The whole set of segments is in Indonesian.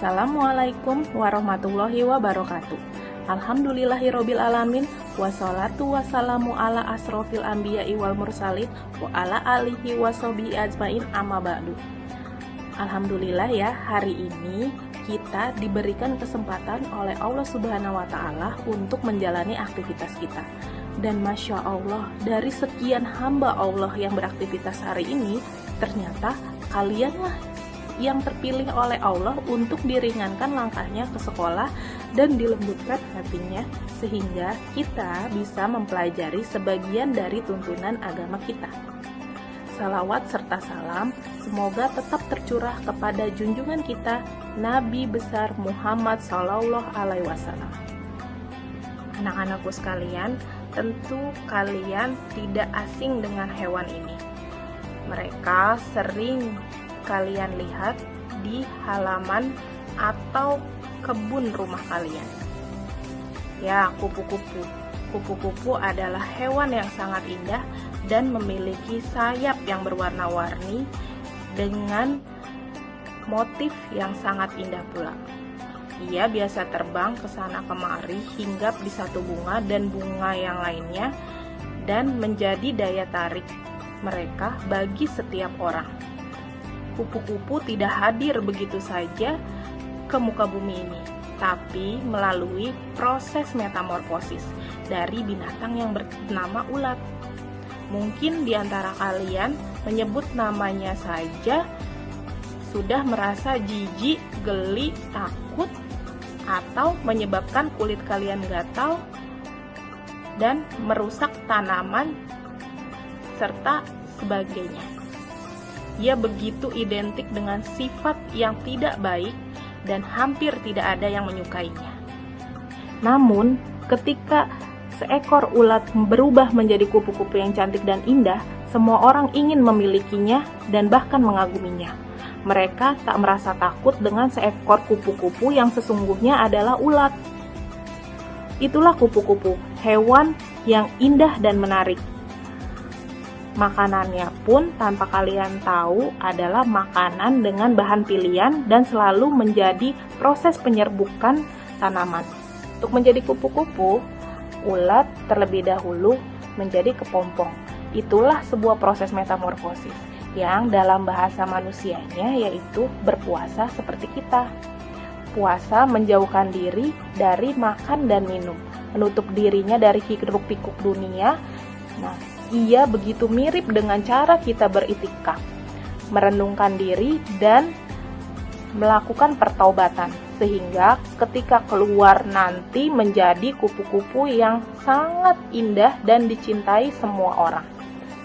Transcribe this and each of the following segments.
Assalamualaikum warahmatullahi wabarakatuh. Alhamdulillahirabbil alamin, wassalatu wassalamu ala asrofil anbiya'i wal mursalin wa ala alihi washabihi ajmain, amma ba'du. Alhamdulillah ya, hari ini kita diberikan kesempatan oleh Allah Subhanahu wa Ta'ala untuk menjalani aktivitas kita. Dan Masya Allah, dari sekian hamba Allah yang beraktivitas hari ini, ternyata kalianlah yang terpilih oleh Allah untuk diringankan langkahnya ke sekolah dan dilembutkan hatinya sehingga kita bisa mempelajari sebagian dari tuntunan agama kita. Salawat serta salam semoga tetap tercurah kepada junjungan kita Nabi besar Muhammad Sallallahu Alaihi Wasallam. Anak-anakku sekalian, tentu kalian tidak asing dengan hewan ini. Mereka sering kalian lihat di halaman atau kebun rumah kalian. Ya, kupu-kupu. Kupu-kupu adalah hewan yang sangat indah dan memiliki sayap yang berwarna-warni dengan motif yang sangat indah pula. Ia biasa terbang ke sana kemari hinggap di satu bunga dan bunga yang lainnya dan menjadi daya tarik mereka bagi setiap orang. Kupu-kupu tidak hadir begitu saja ke muka bumi ini, tapi melalui proses metamorfosis dari binatang yang bernama ulat. Mungkin di antara kalian menyebut namanya saja sudah merasa jijik, geli, takut, atau menyebabkan kulit kalian gatal dan merusak tanaman serta sebagainya. Ia begitu identik dengan sifat yang tidak baik dan hampir tidak ada yang menyukainya. Namun, ketika seekor ulat berubah menjadi kupu-kupu yang cantik dan indah, semua orang ingin memilikinya dan bahkan mengaguminya. Mereka tak merasa takut dengan seekor kupu-kupu yang sesungguhnya adalah ulat. Itulah kupu-kupu, hewan yang indah dan menarik. Makanannya pun tanpa kalian tahu adalah makanan dengan bahan pilihan dan selalu menjadi proses penyerbukan tanaman. Untuk menjadi kupu-kupu, ulat terlebih dahulu menjadi kepompong. Itulah sebuah proses metamorfosis yang dalam bahasa manusianya yaitu berpuasa seperti kita. Puasa menjauhkan diri dari makan dan minum, menutup dirinya dari hiruk-pikuk dunia. Ia begitu mirip dengan cara kita beritikaf, merenungkan diri dan melakukan pertaubatan, sehingga ketika keluar nanti menjadi kupu-kupu yang sangat indah dan dicintai semua orang.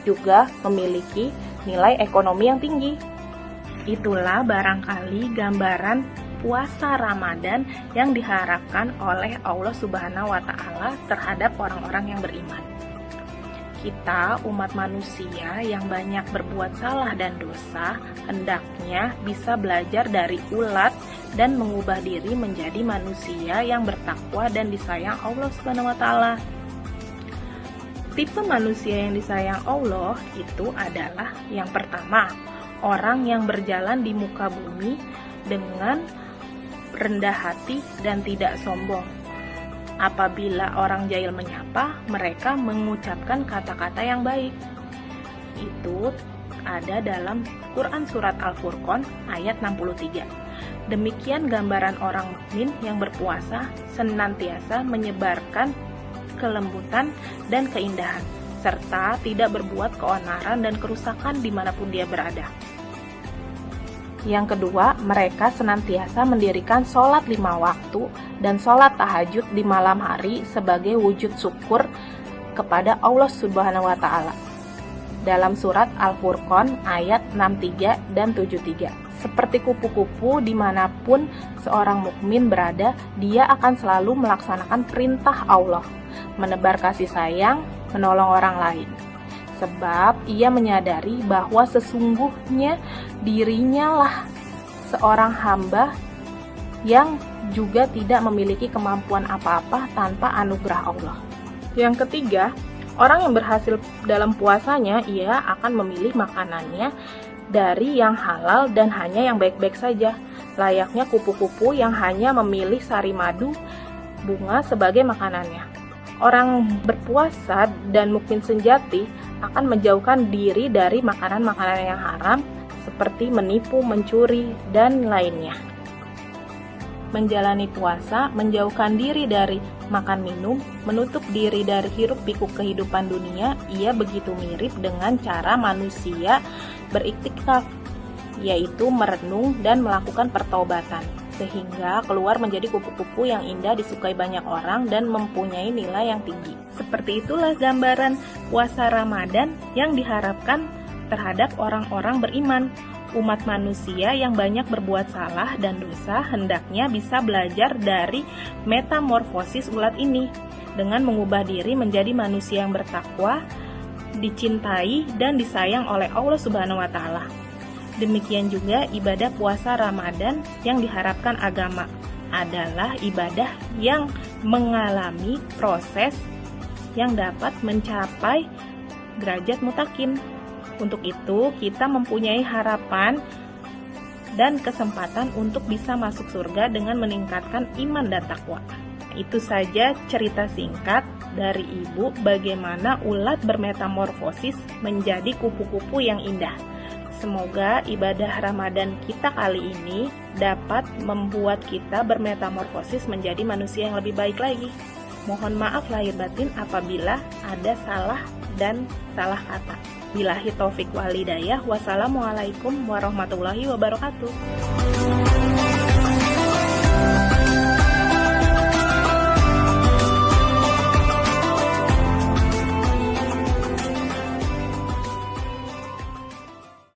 Juga memiliki nilai ekonomi yang tinggi. Itulah barangkali gambaran puasa Ramadan yang diharapkan oleh Allah Subhanahu wa Ta'ala terhadap orang-orang yang beriman. Kita, umat manusia yang banyak berbuat salah dan dosa, hendaknya bisa belajar dari ulat dan mengubah diri menjadi manusia yang bertakwa dan disayang Allah Subhanahu wa Ta'ala. Tipe manusia yang disayang Allah itu adalah yang pertama, orang yang berjalan di muka bumi dengan rendah hati dan tidak sombong. Apabila orang jahil menyapa, mereka mengucapkan kata-kata yang baik. Itu ada dalam Quran Surat Al-Furqan ayat 63. Demikian gambaran orang mukmin yang berpuasa senantiasa menyebarkan kelembutan dan keindahan, serta tidak berbuat keonaran dan kerusakan dimanapun dia berada. Yang kedua, mereka senantiasa mendirikan sholat 5 waktu dan sholat tahajud di malam hari sebagai wujud syukur kepada Allah Subhanahu wa Ta'ala. Dalam surat Al-Furqan ayat 63 dan 73. Seperti kupu-kupu dimanapun seorang mukmin berada, dia akan selalu melaksanakan perintah Allah, menebar kasih sayang, menolong orang lain. Sebab ia menyadari bahwa sesungguhnya dirinya lah seorang hamba yang juga tidak memiliki kemampuan apa-apa tanpa anugerah Allah. Yang ketiga, orang yang berhasil dalam puasanya, ia akan memilih makanannya dari yang halal dan hanya yang baik-baik saja. layaknya kupu-kupu yang hanya memilih sari madu bunga sebagai makanannya. Orang berpuasa dan mukmin sejati akan menjauhkan diri dari makanan-makanan yang haram seperti menipu, mencuri, dan lainnya. Menjalani puasa, menjauhkan diri dari makan minum, menutup diri dari hiruk-pikuk kehidupan dunia, ia begitu mirip dengan cara manusia beriktikaf, yaitu merenung dan melakukan pertaubatan, sehingga keluar menjadi kupu-kupu yang indah disukai banyak orang dan mempunyai nilai yang tinggi. Seperti itulah gambaran puasa Ramadan yang diharapkan terhadap orang-orang beriman. Umat manusia yang banyak berbuat salah dan dosa hendaknya bisa belajar dari metamorfosis ulat ini dengan mengubah diri menjadi manusia yang bertakwa, dicintai dan disayang oleh Allah Subhanahu wa taala. Demikian juga ibadah puasa Ramadan yang diharapkan agama adalah ibadah yang mengalami proses yang dapat mencapai derajat mutakin. Untuk itu, kita mempunyai harapan dan kesempatan untuk bisa masuk surga dengan meningkatkan iman dan takwa. Itu saja cerita singkat dari Ibu bagaimana ulat bermetamorfosis menjadi kupu-kupu yang indah. Semoga ibadah Ramadan kita kali ini dapat membuat kita bermetamorfosis menjadi manusia yang lebih baik lagi. Mohon maaf lahir batin apabila ada salah dan salah kata. Billahi taufik wal hidayah. Wassalamualaikum warahmatullahi wabarakatuh.